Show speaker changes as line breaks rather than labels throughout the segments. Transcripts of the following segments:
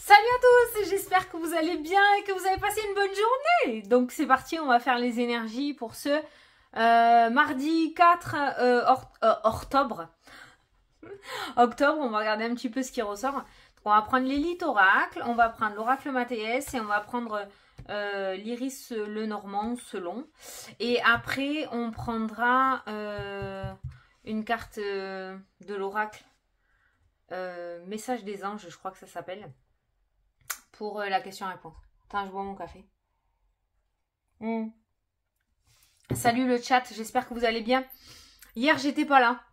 Salut à tous, j'espère que vous allez bien et que vous avez passé une bonne journée. Donc c'est parti, on va faire les énergies pour ce mardi 4 octobre. Octobre, on va regarder un petit peu ce qui ressort. Donc, on va prendre l'élite oracle, on va prendre l'oracle Mathéès et on va prendre l'iris Lenormand selon. Et après, on prendra une carte de l'oracle. Message des anges, je crois que ça s'appelle. Pour la question-réponse. Attends, je bois mon café. Salut le chat, j'espère que vous allez bien. Hier, j'étais pas là.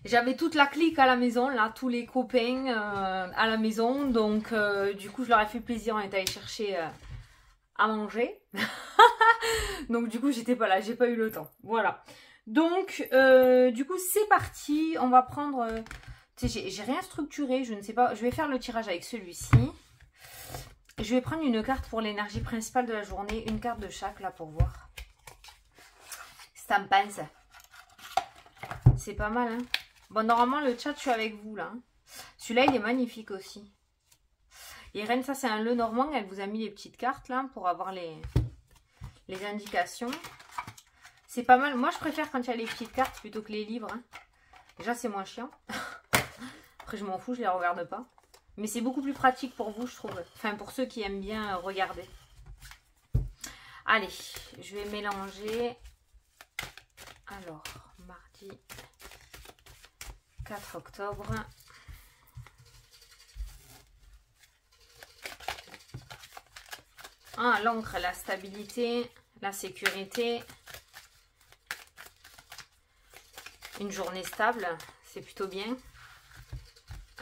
J'avais toute la clique à la maison, là, tous les copains à la maison. Donc, du coup, je leur ai fait plaisir. On est allé chercher à manger. Donc, du coup, j'étais pas là. J'ai pas eu le temps. Voilà. Donc, du coup, c'est parti. On va prendre... j'ai rien structuré. Je ne sais pas. Je vais faire le tirage avec celui-ci. Je vais prendre une carte pour l'énergie principale de la journée. Une carte de chaque, là, pour voir. Stampance. C'est pas mal, hein. Bon, normalement, le chat, je suis avec vous, là. Celui-là, il est magnifique aussi. Irène, ça, c'est un Lenormand. Elle vous a mis les petites cartes, là, pour avoir les indications. C'est pas mal. Moi, je préfère quand il y a les petites cartes plutôt que les livres, hein. Déjà, c'est moins chiant. Après, je m'en fous, je les regarde pas. Mais c'est beaucoup plus pratique pour vous, je trouve. Enfin, pour ceux qui aiment bien regarder. Allez, je vais mélanger. Alors, mardi 4 octobre. Ah, l'encre, la stabilité, la sécurité. Une journée stable, c'est plutôt bien.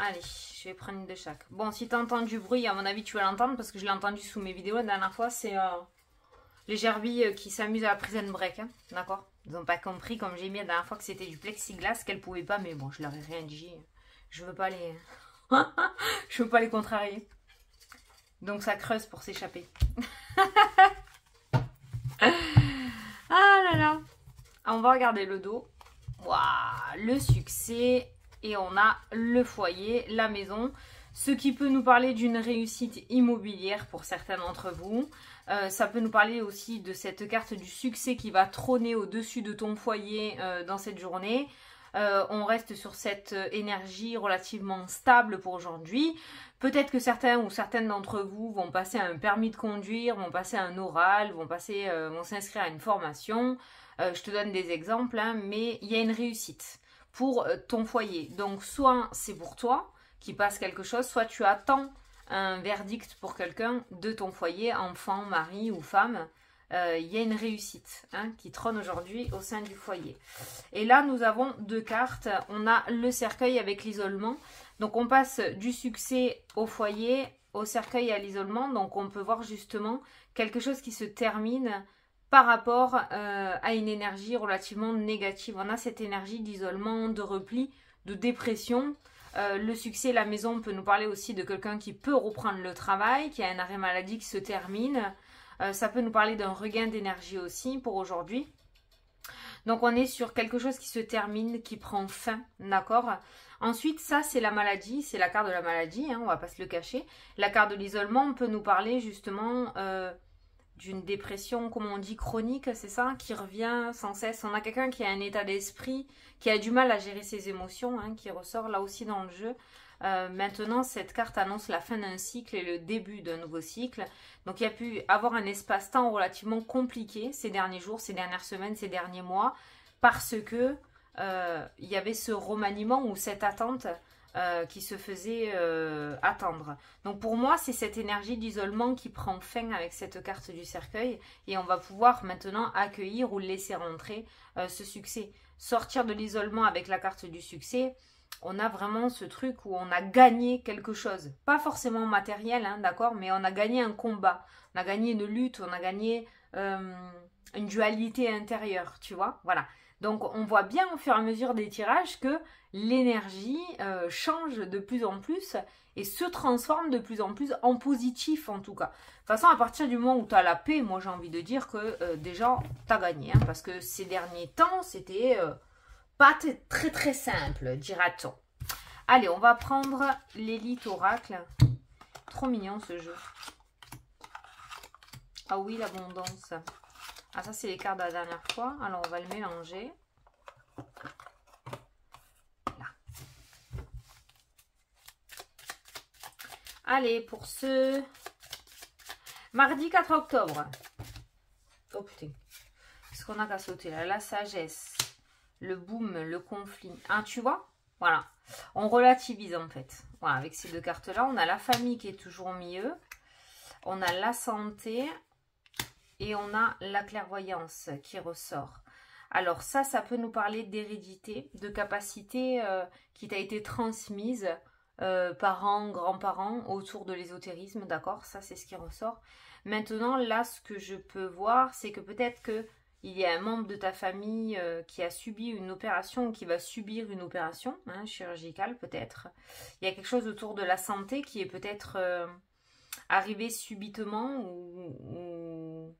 Allez, je vais prendre une de chaque. Bon, si tu entends du bruit, à mon avis, tu vas l'entendre parce que je l'ai entendu sous mes vidéos la dernière fois. C'est les gerbilles qui s'amusent à la prison break. Hein, d'accord? Ils n'ont pas compris, comme j'ai mis la dernière fois, que c'était du plexiglas, qu'elles ne pouvaient pas. Mais bon, je leur ai rien dit. Je veux pas les... je veux pas les contrarier. Donc ça creuse pour s'échapper. Ah là là. On va regarder le dos. Waouh, le succès. Et on a le foyer, la maison, ce qui peut nous parler d'une réussite immobilière pour certains d'entre vous. Ça peut nous parler aussi de cette carte du succès qui va trôner au-dessus de ton foyer dans cette journée. On reste sur cette énergie relativement stable pour aujourd'hui. Peut-être que certains ou certaines d'entre vous vont passer un permis de conduire, vont passer un oral, vont s'inscrire à une formation. Je te donne des exemples, hein, mais il y a une réussite pour ton foyer. Donc soit c'est pour toi qui passe quelque chose, soit tu attends un verdict pour quelqu'un de ton foyer, enfant, mari ou femme. Il y a une réussite, hein, qui trône aujourd'hui au sein du foyer. Et là nous avons deux cartes. On a le cercueil avec l'isolement. Donc on passe du succès au foyer, au cercueil et à l'isolement. Donc on peut voir justement quelque chose qui se termine par rapport à une énergie relativement négative. On a cette énergie d'isolement, de repli, de dépression. Le succès, la maison peut nous parler aussi de quelqu'un qui peut reprendre le travail, qui a un arrêt maladie qui se termine. Ça peut nous parler d'un regain d'énergie aussi pour aujourd'hui. Donc on est sur quelque chose qui se termine, qui prend fin, d'accord? Ensuite, ça c'est la maladie, c'est la carte de la maladie, hein, on va pas se le cacher. La carte de l'isolement, on peut nous parler justement... d'une dépression, comme on dit, chronique, c'est ça, qui revient sans cesse. On a quelqu'un qui a un état d'esprit, qui a du mal à gérer ses émotions, hein, qui ressort là aussi dans le jeu. Maintenant, cette carte annonce la fin d'un cycle et le début d'un nouveau cycle. Donc, il y a pu avoir un espace-temps relativement compliqué ces derniers jours, ces dernières semaines, ces derniers mois, parce que il y avait ce remaniement ou cette attente qui se faisait attendre. Donc pour moi, c'est cette énergie d'isolement qui prend fin avec cette carte du cercueil et on va pouvoir maintenant accueillir ou laisser rentrer ce succès. Sortir de l'isolement avec la carte du succès, on a vraiment ce truc où on a gagné quelque chose. Pas forcément matériel, hein, d'accord, mais on a gagné un combat, on a gagné une lutte, on a gagné une dualité intérieure, tu vois, voilà. Donc on voit bien au fur et à mesure des tirages que l'énergie change de plus en plus et se transforme de plus en plus en positif en tout cas. De toute façon, à partir du moment où tu as la paix, moi j'ai envie de dire que déjà tu as gagné. Hein, parce que ces derniers temps, c'était pas très très simple, dira-t-on. Allez, on va prendre l'élite oracle Trop mignon ce jeu. Ah oui, l'abondance. Ah ça, c'est les cartes de la dernière fois. Alors, on va le mélanger. Là. Allez, pour ce mardi 4 octobre. Oh putain. Qu'est-ce qu'on a qu'à sauter là? La sagesse, le boom, le conflit. Ah, tu vois? Voilà. On relativise en fait. Voilà, avec ces deux cartes-là, on a la famille qui est toujours au milieu. On a la santé. Et on a la clairvoyance qui ressort. Alors ça peut nous parler d'hérédité, de capacité qui t'a été transmise parents, grands-parents autour de l'ésotérisme, d'accord? Ça, c'est ce qui ressort. Maintenant, là, ce que je peux voir, c'est que peut-être qu'il y a un membre de ta famille qui a subi une opération ou qui va subir une opération chirurgicale, peut-être. Il y a quelque chose autour de la santé qui est peut-être arrivé subitement ou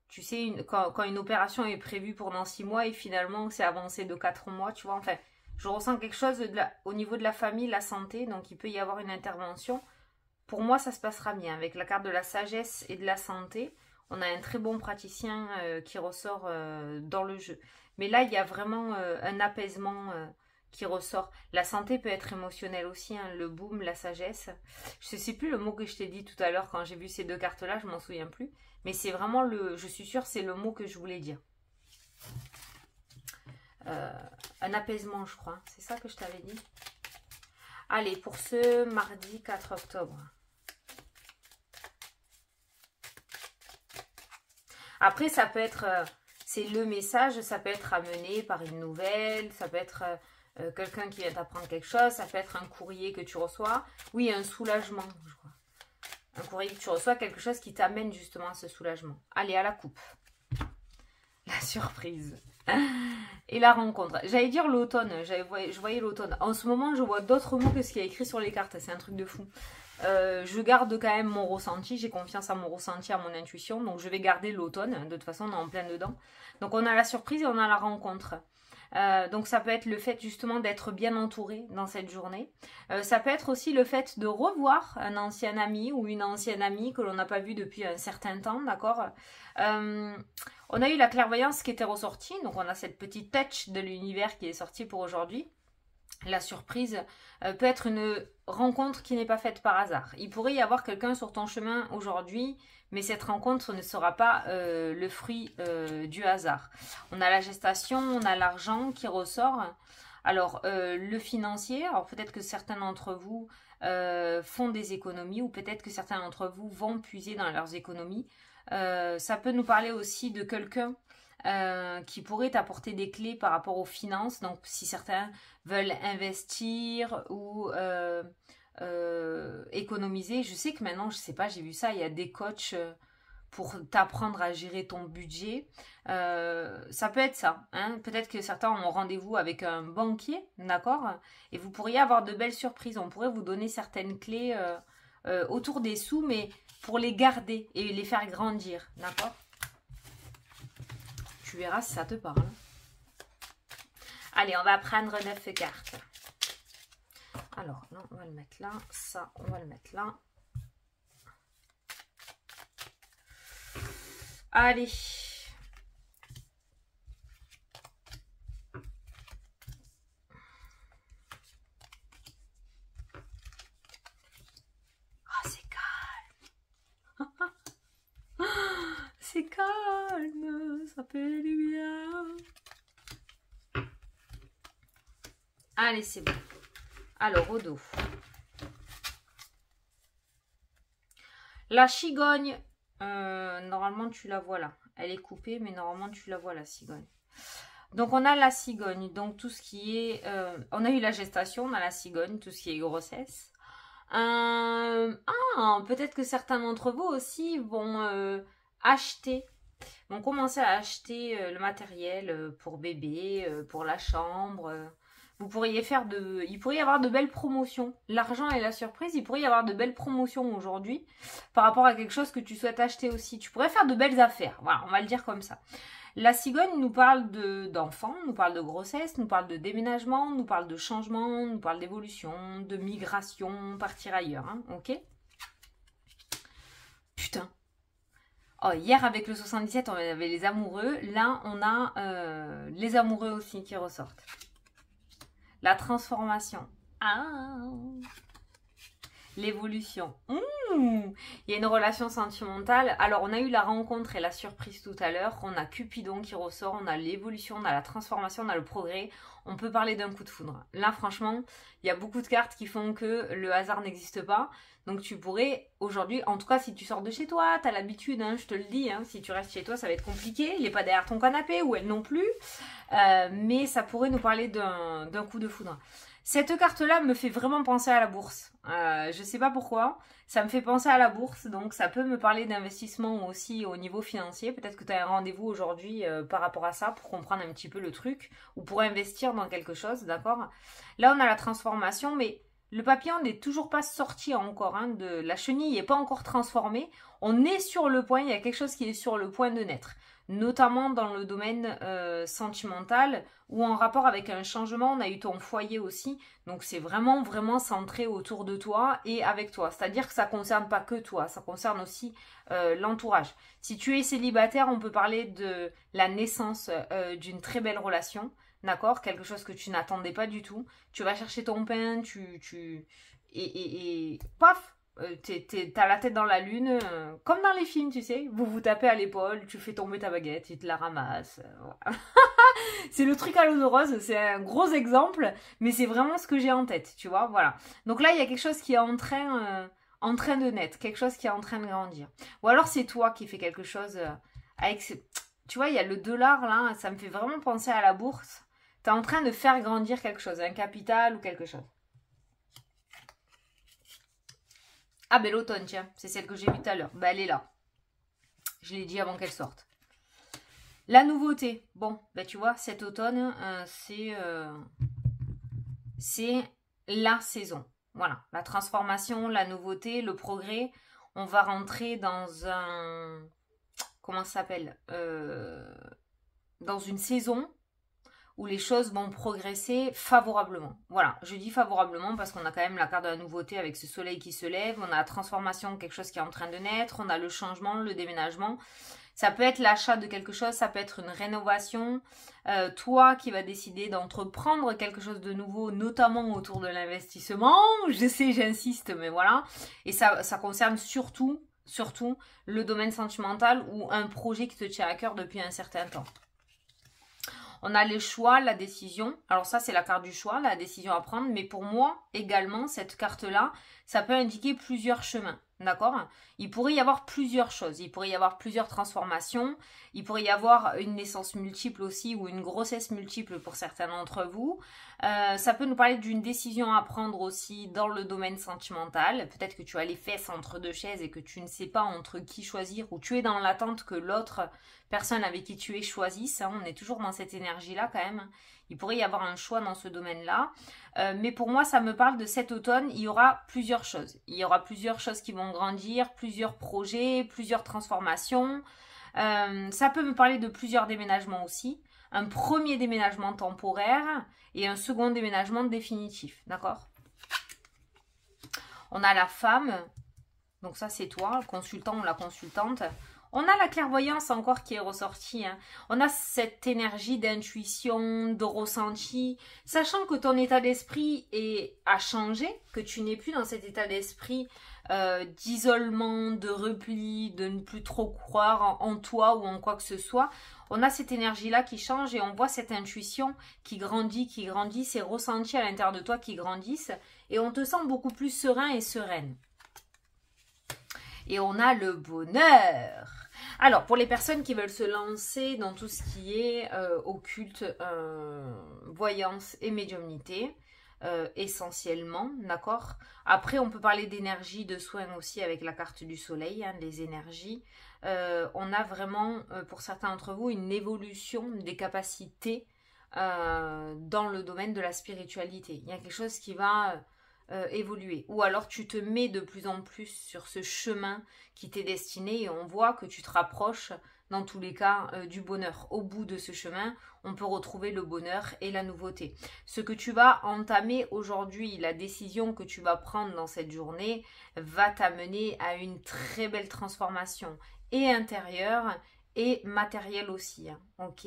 tu sais, quand une opération est prévue pour dans 6 mois et finalement c'est avancé de 4 mois, tu vois, enfin, je ressens quelque chose au niveau de la famille, la santé, donc il peut y avoir une intervention. Pour moi, ça se passera bien. Avec la carte de la sagesse et de la santé, on a un très bon praticien qui ressort dans le jeu. Mais là, il y a vraiment un apaisement qui ressort. La santé peut être émotionnelle aussi, hein, le boom, la sagesse. Je ne sais plus le mot que je t'ai dit tout à l'heure quand j'ai vu ces deux cartes-là, je m'en souviens plus. Mais c'est vraiment je suis sûre, c'est le mot que je voulais dire. Un apaisement, je crois. C'est ça que je t'avais dit. Allez, pour ce mardi 4 octobre. Après, ça peut être... c'est le message, ça peut être amené par une nouvelle, ça peut être... quelqu'un qui vient t'apprendre quelque chose, ça peut être un courrier que tu reçois. Oui, un soulagement, je crois. Un courrier que tu reçois, quelque chose qui t'amène justement à ce soulagement. Allez, à la coupe. La surprise. Et la rencontre. J'allais dire l'automne, je voyais l'automne. En ce moment, je vois d'autres mots que ce qu'il y a écrit sur les cartes. C'est un truc de fou. Je garde quand même mon ressenti. J'ai confiance à mon ressenti, à mon intuition. Donc, je vais garder l'automne. De toute façon, on est en plein dedans. Donc, on a la surprise et on a la rencontre. Donc ça peut être le fait justement d'être bien entouré dans cette journée. Ça peut être aussi le fait de revoir un ancien ami ou une ancienne amie que l'on n'a pas vu depuis un certain temps, d'accord. On a eu la clairvoyance qui était ressortie, donc on a cette petite touch de l'univers qui est sortie pour aujourd'hui. La surprise peut être une rencontre qui n'est pas faite par hasard. Il pourrait y avoir quelqu'un sur ton chemin aujourd'hui, mais cette rencontre ne sera pas le fruit du hasard. On a la gestation, on a l'argent qui ressort. Alors, le financier, alors peut-être que certains d'entre vous font des économies ou peut-être que certains d'entre vous vont puiser dans leurs économies. Ça peut nous parler aussi de quelqu'un qui pourrait t'apporter des clés par rapport aux finances. Donc, si certains veulent investir ou économiser, je sais que maintenant, je sais pas, j'ai vu ça, il y a des coachs pour t'apprendre à gérer ton budget. Ça peut être ça, hein. Peut-être que certains ont rendez-vous avec un banquier, d'accord, et vous pourriez avoir de belles surprises. On pourrait vous donner certaines clés autour des sous, mais pour les garder et les faire grandir, d'accord. Tu verras si ça te parle. Allez, on va prendre 9 cartes. Alors, non, on va le mettre là. Ça, on va le mettre là. Allez. Ah, c'est calme. C'est calme. Ça fait du bien. Allez, c'est bon. Alors, au dos. La cigogne. Normalement, tu la vois là. Elle est coupée, mais normalement, tu la vois, la cigogne. Donc, on a la cigogne. Donc, tout ce qui est... on a eu la gestation, on a la cigogne, tout ce qui est grossesse. Peut-être que certains d'entre vous aussi vont vont commencer à acheter le matériel pour bébé, pour la chambre. Vous pourriez il pourrait y avoir de belles promotions. L'argent et la surprise, il pourrait y avoir de belles promotions aujourd'hui par rapport à quelque chose que tu souhaites acheter aussi. Tu pourrais faire de belles affaires. Voilà, on va le dire comme ça. La cigogne nous parle d'enfants, nous parle de grossesse, nous parle de déménagement, nous parle de changement, nous parle d'évolution, de migration, partir ailleurs, hein, ok? Putain. Oh, hier avec le 77, on avait les amoureux. Là, on a les amoureux aussi qui ressortent. La transformation. Ah, l'évolution. Il y a une relation sentimentale. Alors, on a eu la rencontre et la surprise tout à l'heure. On a Cupidon qui ressort. On a l'évolution, on a la transformation, on a le progrès. On peut parler d'un coup de foudre. Là, franchement, il y a beaucoup de cartes qui font que le hasard n'existe pas. Donc, tu pourrais aujourd'hui, en tout cas, si tu sors de chez toi, tu as l'habitude, hein, je te le dis, hein, si tu restes chez toi, ça va être compliqué. Il n'est pas derrière ton canapé ou elle non plus. Mais ça pourrait nous parler d'un coup de foudre. Cette carte-là me fait vraiment penser à la bourse. Je sais pas pourquoi. Ça me fait penser à la bourse. Donc, ça peut me parler d'investissement aussi au niveau financier. Peut-être que tu as un rendez-vous aujourd'hui par rapport à ça pour comprendre un petit peu le truc. Ou pour investir dans quelque chose, d'accord? Là, on a la transformation, mais le papillon n'est toujours pas sorti encore. Hein, la chenille n'est pas encore transformée. On est sur le point. Il y a quelque chose qui est sur le point de naître. Notamment dans le domaine sentimental ou en rapport avec un changement, on a eu ton foyer aussi, donc c'est vraiment vraiment centré autour de toi et avec toi, c'est-à-dire que ça ne concerne pas que toi, ça concerne aussi l'entourage. Si tu es célibataire, on peut parler de la naissance d'une très belle relation, d'accord, quelque chose que tu n'attendais pas du tout, tu vas chercher ton pain, et paf, t'as la tête dans la lune, comme dans les films, tu sais. Vous vous tapez à l'épaule, tu fais tomber ta baguette, il te la ramasse. Voilà. C'est le truc à l'eau de rose, c'est un gros exemple, mais c'est vraiment ce que j'ai en tête, tu vois. Voilà. Donc là, il y a quelque chose qui est en train de naître, quelque chose qui est en train de grandir. Ou alors c'est toi qui fais quelque chose avec... Tu vois, il y a le dollar là, ça me fait vraiment penser à la bourse. T'es en train de faire grandir quelque chose, un capital ou quelque chose. Ah ben l'automne, tiens, c'est celle que j'ai vue tout à l'heure. Ben elle est là. Je l'ai dit avant qu'elle sorte. La nouveauté. Bon, ben tu vois, cet automne, c'est la saison. Voilà, la transformation, la nouveauté, le progrès. On va rentrer dans un... Comment ça s'appelle dans une saison où les choses vont progresser favorablement. Voilà, je dis favorablement parce qu'on a quand même la carte de la nouveauté avec ce soleil qui se lève, on a la transformation, quelque chose qui est en train de naître, on a le changement, le déménagement. Ça peut être l'achat de quelque chose, ça peut être une rénovation. Toi qui vas décider d'entreprendre quelque chose de nouveau, notamment autour de l'investissement. Je sais, j'insiste, mais voilà. Et ça concerne surtout le domaine sentimental ou un projet qui te tient à cœur depuis un certain temps. On a le choix, la décision. Alors ça, c'est la carte du choix, la décision à prendre. Mais pour moi, également, cette carte-là, ça peut indiquer plusieurs chemins. D'accord? Il pourrait y avoir plusieurs choses. Il pourrait y avoir plusieurs transformations. Il pourrait y avoir une naissance multiple aussi ou une grossesse multiple pour certains d'entre vous. Ça peut nous parler d'une décision à prendre aussi dans le domaine sentimental. Peut-être que tu as les fesses entre deux chaises et que tu ne sais pas entre qui choisir ou tu es dans l'attente que l'autre personne avec qui tu es choisisse. On est toujours dans cette énergie-là quand même. Il pourrait y avoir un choix dans ce domaine-là. Mais pour moi, ça me parle de cet automne. Il y aura plusieurs choses. Il y aura plusieurs choses qui vont grandir, plusieurs projets, plusieurs transformations. Ça peut me parler de plusieurs déménagements aussi. Un premier déménagement temporaire et un second déménagement définitif. D'accord? On a la femme. Donc ça, c'est toi, le consultant ou la consultante. On a la clairvoyance encore qui est ressortie. Hein. On a cette énergie d'intuition, de ressenti. Sachant que ton état d'esprit a changé, que tu n'es plus dans cet état d'esprit d'isolement, de repli, de ne plus trop croire en toi ou en quoi que ce soit. On a cette énergie-là qui change et on voit cette intuition qui grandit, ces ressentis à l'intérieur de toi qui grandissent. Et on te sent beaucoup plus serein et sereine. Et on a le bonheur. Alors, pour les personnes qui veulent se lancer dans tout ce qui est occulte, voyance et médiumnité, essentiellement, d'accord? Après, on peut parler d'énergie, de soins aussi avec la carte du soleil, hein, les énergies. On a vraiment, pour certains d'entre vous, une évolution des capacités dans le domaine de la spiritualité. Il y a quelque chose qui va évoluer. Ou alors tu te mets de plus en plus sur ce chemin qui t'est destiné et on voit que tu te rapproches dans tous les cas du bonheur. Au bout de ce chemin, on peut retrouver le bonheur et la nouveauté. Ce que tu vas entamer aujourd'hui, la décision que tu vas prendre dans cette journée va t'amener à une très belle transformation et intérieure et matérielle aussi. Hein, ok.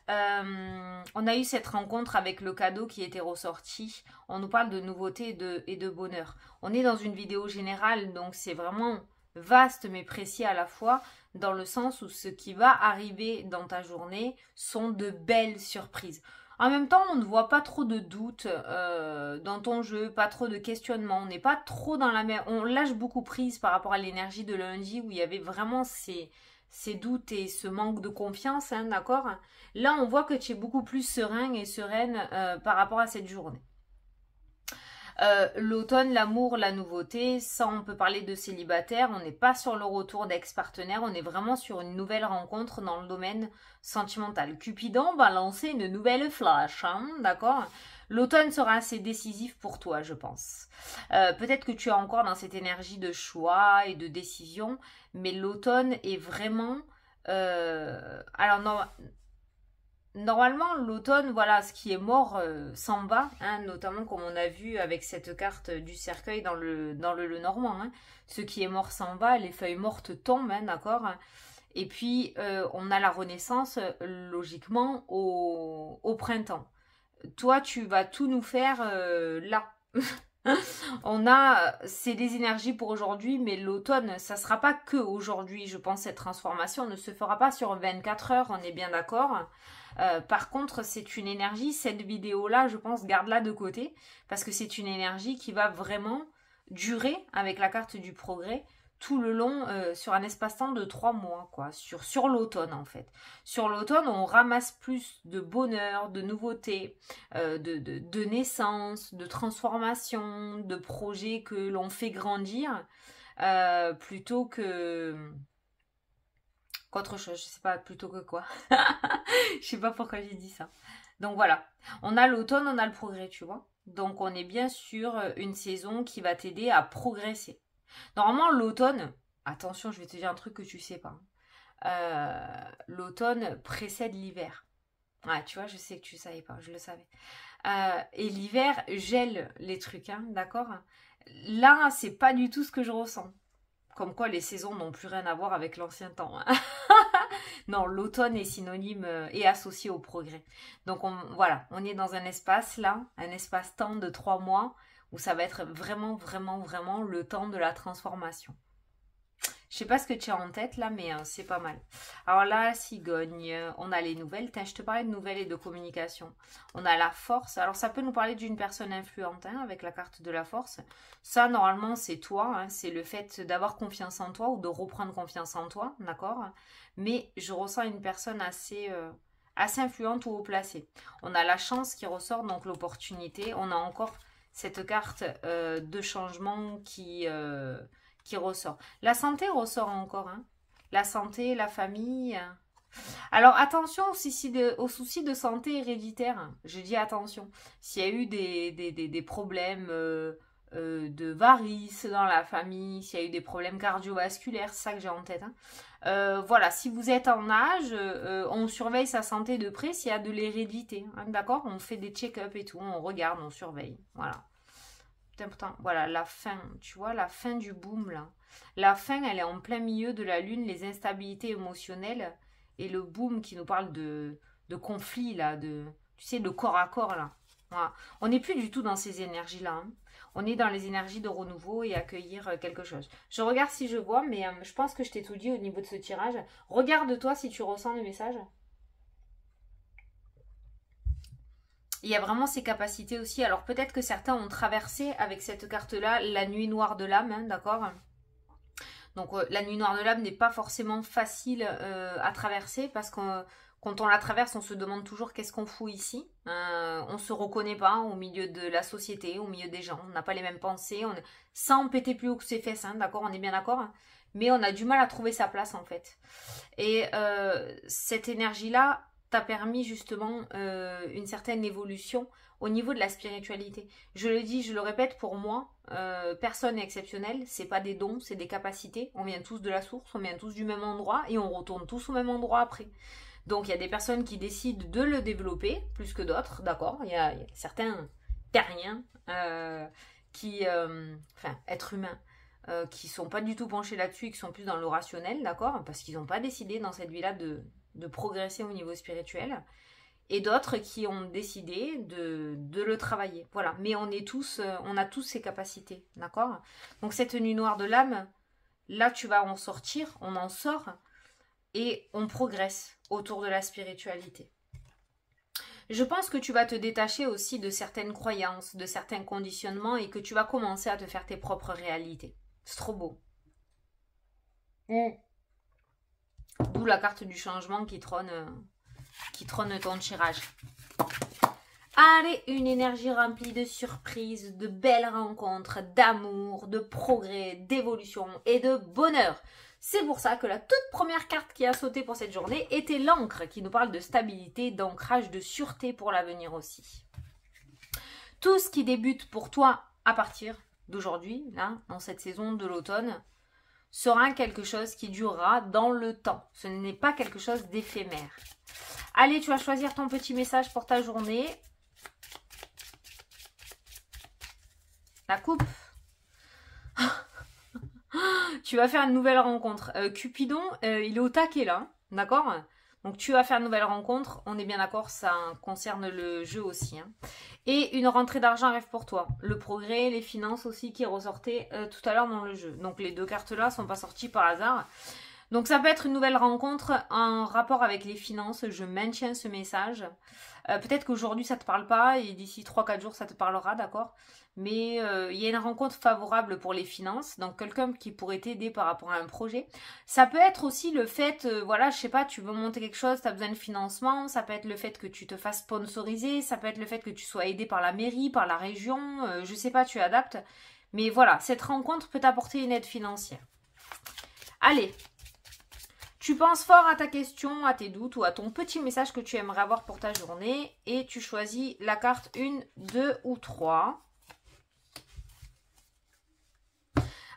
On a eu cette rencontre avec le cadeau qui était ressorti. On nous parle de nouveauté et de bonheur. On est dans une vidéo générale, donc c'est vraiment vaste mais précis à la fois, dans le sens où ce qui va arriver dans ta journée sont de belles surprises. En même temps, on ne voit pas trop de doutes dans ton jeu, pas trop de questionnements. On n'est pas trop dans la mer. On lâche beaucoup prise par rapport à l'énergie de lundi où il y avait vraiment ces doutes et ce manque de confiance, hein, d'accord? Là, on voit que tu es beaucoup plus serein et sereine par rapport à cette journée. L'automne, l'amour, la nouveauté, ça on peut parler de célibataire, on n'est pas sur le retour d'ex-partenaire, on est vraiment sur une nouvelle rencontre dans le domaine sentimental. Cupidon va lancer une nouvelle flash, hein, d'accord? L'automne sera assez décisif pour toi, je pense. Peut-être que tu es encore dans cette énergie de choix et de décision, mais l'automne est vraiment... alors non... Normalement, l'automne, voilà, ce qui est mort s'en va, hein, notamment comme on a vu avec cette carte du cercueil dans le Lenormand. Hein. Ce qui est mort s'en va, les feuilles mortes tombent, hein, d'accord. Et puis, on a la renaissance, logiquement, au printemps. Toi, tu vas tout nous faire là. C'est des énergies pour aujourd'hui, mais l'automne, ça sera pas que aujourd'hui, je pense, cette transformation ne se fera pas sur 24 heures, on est bien d'accord. Par contre, c'est une énergie, cette vidéo-là, je pense, garde-la de côté, parce que c'est une énergie qui va vraiment durer avec la carte du progrès tout le long sur un espace-temps de 3 mois, quoi, sur l'automne en fait. Sur l'automne, on ramasse plus de bonheur, de nouveautés, de naissance, de transformation, de projets que l'on fait grandir, plutôt que... qu'autre chose, je sais pas, plutôt que quoi. Je sais pas pourquoi j'ai dit ça. Donc voilà, on a l'automne, on a le progrès, tu vois. Donc on est bien sur une saison qui va t'aider à progresser. Normalement, l'automne, attention, je vais te dire un truc que tu sais pas. L'automne précède l'hiver. Ouais, tu vois, je sais que tu savais pas, je le savais. Et l'hiver gèle les trucs, hein, d'accord? Là, c'est pas du tout ce que je ressens. Comme quoi, les saisons n'ont plus rien à voir avec l'ancien temps. Hein. Non, l'automne est synonyme et associé au progrès. Donc voilà, on est dans un espace là, un espace-temps de 3 mois où ça va être vraiment, vraiment, vraiment le temps de la transformation. Je sais pas ce que tu as en tête là, mais c'est pas mal. Alors là, cigogne, on a les nouvelles. Je te parlais de nouvelles et de communication. On a la force. Alors ça peut nous parler d'une personne influente hein, avec la carte de la force. Ça, normalement, c'est toi. Hein, c'est le fait d'avoir confiance en toi ou de reprendre confiance en toi, d'accord? Mais je ressens une personne assez influente ou haut placée. On a la chance qui ressort, donc l'opportunité. On a encore cette carte de changement qui ressort. La santé ressort encore. Hein. La santé, la famille. Alors attention aux soucis de santé héréditaire. Je dis attention. S'il y a eu des problèmes de varices dans la famille, s'il y a eu des problèmes cardiovasculaires, c'est ça que j'ai en tête. Hein. Voilà, si vous êtes en âge, on surveille sa santé de près s'il y a de l'hérédité. Hein, d'accord? On fait des check-up et tout, on regarde, on surveille. Voilà. Important. Voilà, la fin, tu vois, la fin du boom, là. La fin, elle est en plein milieu de la lune, les instabilités émotionnelles et le boom qui nous parle de conflit, là, tu sais, de corps à corps, là. Voilà. On n'est plus du tout dans ces énergies-là. Hein. On est dans les énergies de renouveau et accueillir quelque chose. Je regarde si je vois, mais je pense que je t'ai tout dit au niveau de ce tirage. Regarde-toi si tu ressens le message. Il y a vraiment ces capacités aussi. Alors peut-être que certains ont traversé avec cette carte-là la nuit noire de l'âme, hein, d'accord? Donc la nuit noire de l'âme n'est pas forcément facile à traverser parce que quand on la traverse, on se demande toujours qu'est-ce qu'on fout ici. On ne se reconnaît pas au milieu de la société, au milieu des gens. On n'a pas les mêmes pensées. Sans péter plus haut que ses fesses, hein, d'accord? On est bien d'accord? Hein, mais on a du mal à trouver sa place en fait. Et cette énergie-là t'a permis justement une certaine évolution. au niveau de la spiritualité. Je le dis, je le répète, pour moi, personne n'est exceptionnel. C'est pas des dons, c'est des capacités. On vient tous de la source, on vient tous du même endroit et on retourne tous au même endroit après. Donc il y a des personnes qui décident de le développer plus que d'autres, d'accord. Il y a certains terriens êtres humains, qui sont pas du tout penchés là-dessus et qui sont plus dans le rationnel, d'accord, parce qu'ils n'ont pas décidé dans cette vie-là de progresser au niveau spirituel. Et d'autres qui ont décidé de le travailler. Voilà. Mais on a tous ces capacités. D'accord? Donc cette nuit noire de l'âme, là tu vas en sortir, on en sort et on progresse autour de la spiritualité. Je pense que tu vas te détacher aussi de certaines croyances, de certains conditionnements et que tu vas commencer à te faire tes propres réalités. C'est trop beau. D'où la carte du changement qui trône ton tirage. Allez, une énergie remplie de surprises, de belles rencontres, d'amour, de progrès, d'évolution et de bonheur. C'est pour ça que la toute première carte qui a sauté pour cette journée était l'encre, qui nous parle de stabilité, d'ancrage, de sûreté pour l'avenir aussi. Tout ce qui débute pour toi à partir d'aujourd'hui, là, dans cette saison de l'automne, sera quelque chose qui durera dans le temps. Ce n'est pas quelque chose d'éphémère. Allez, tu vas choisir ton petit message pour ta journée. La coupe. Tu vas faire une nouvelle rencontre. Cupidon, il est au taquet là, d'accord? Donc tu vas faire une nouvelle rencontre, on est bien d'accord, ça concerne le jeu aussi. Hein. Et une rentrée d'argent arrive pour toi. Le progrès, les finances aussi qui ressortaient tout à l'heure dans le jeu. Donc les deux cartes là sont pas sorties par hasard. Donc ça peut être une nouvelle rencontre en rapport avec les finances, je maintiens ce message. Peut-être qu'aujourd'hui ça te parle pas et d'ici 3-4 jours ça te parlera, d'accord? Mais il y a une rencontre favorable pour les finances, donc quelqu'un qui pourrait t'aider par rapport à un projet. Ça peut être aussi le fait, voilà, je sais pas, tu veux monter quelque chose, tu as besoin de financement, ça peut être le fait que tu te fasses sponsoriser, ça peut être le fait que tu sois aidé par la mairie, par la région, je sais pas, tu adaptes. Mais voilà, cette rencontre peut t'apporter une aide financière. Allez! Tu penses fort à ta question, à tes doutes ou à ton petit message que tu aimerais avoir pour ta journée et tu choisis la carte 1, 2 ou 3.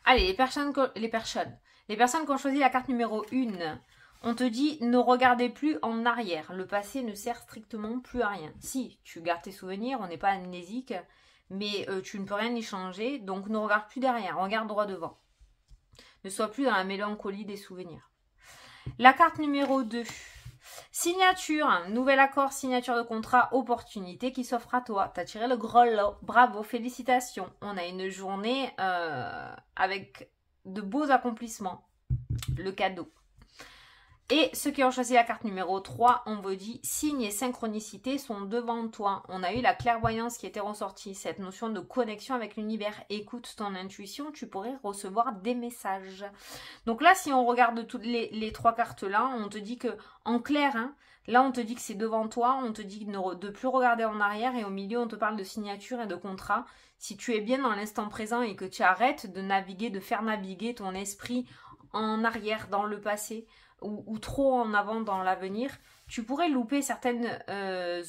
Allez, les personnes qui ont choisi la carte numéro 1, on te dit ne regardez plus en arrière. Le passé ne sert strictement plus à rien. Si, tu gardes tes souvenirs, on n'est pas amnésique, mais tu ne peux rien y changer, donc ne regarde plus derrière, regarde droit devant. Ne sois plus dans la mélancolie des souvenirs. La carte numéro 2, signature, nouvel accord, signature de contrat, opportunité qui s'offre à toi. Tu as tiré le gros lot, bravo, félicitations. On a une journée avec de beaux accomplissements, le cadeau. Et ceux qui ont choisi la carte numéro 3, on vous dit signes et synchronicité sont devant toi. On a eu la clairvoyance qui était ressortie, cette notion de connexion avec l'univers. Écoute ton intuition, tu pourrais recevoir des messages. Donc là, si on regarde toutes les 3 cartes là, on te dit que, en clair, hein, là on te dit que c'est devant toi, on te dit de ne plus regarder en arrière et au milieu on te parle de signature et de contrat. Si tu es bien dans l'instant présent et que tu arrêtes de naviguer, de faire naviguer ton esprit en arrière dans le passé, ou trop en avant dans l'avenir, tu pourrais louper certaines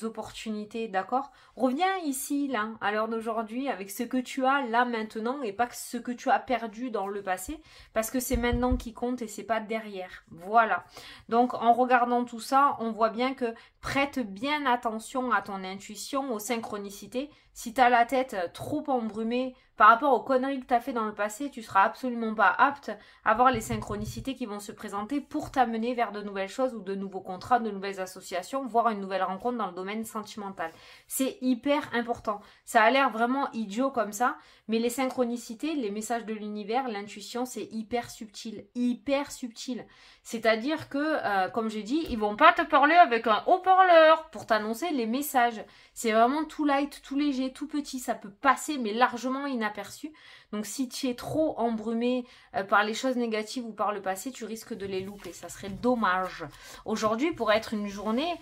opportunités, d'accord? Reviens ici, là, à l'heure d'aujourd'hui, avec ce que tu as là maintenant et pas ce que tu as perdu dans le passé, parce que c'est maintenant qui compte et c'est pas derrière. Voilà. Donc, en regardant tout ça, on voit bien que prête bien attention à ton intuition, aux synchronicités. Si tu as la tête trop embrumée par rapport aux conneries que tu as fait dans le passé, tu seras absolument pas apte à voir les synchronicités qui vont se présenter pour t'amener vers de nouvelles choses ou de nouveaux contrats, de nouvelles associations, voire une nouvelle rencontre dans le domaine sentimental. C'est hyper important. Ça a l'air vraiment idiot comme ça, mais les synchronicités, les messages de l'univers, l'intuition, c'est hyper subtil, hyper subtil. C'est-à-dire que, comme j'ai dit, ils vont pas te parler avec un haut-parleur pour t'annoncer les messages. C'est vraiment tout light, tout léger, tout petit, ça peut passer mais largement inaperçu. Donc si tu es trop embrumé par les choses négatives ou par le passé, tu risques de les louper, ça serait dommage. Aujourd'hui pourrait être une journée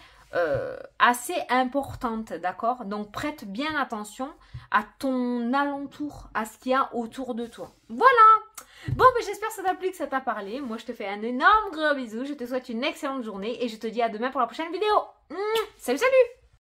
assez importante, d'accord? Donc prête bien attention à ton alentour, à ce qu'il y a autour de toi. Voilà! Bon, mais j'espère que ça t'a plu, que ça t'a parlé. Moi, je te fais un énorme gros bisou. Je te souhaite une excellente journée et je te dis à demain pour la prochaine vidéo. Salut, salut!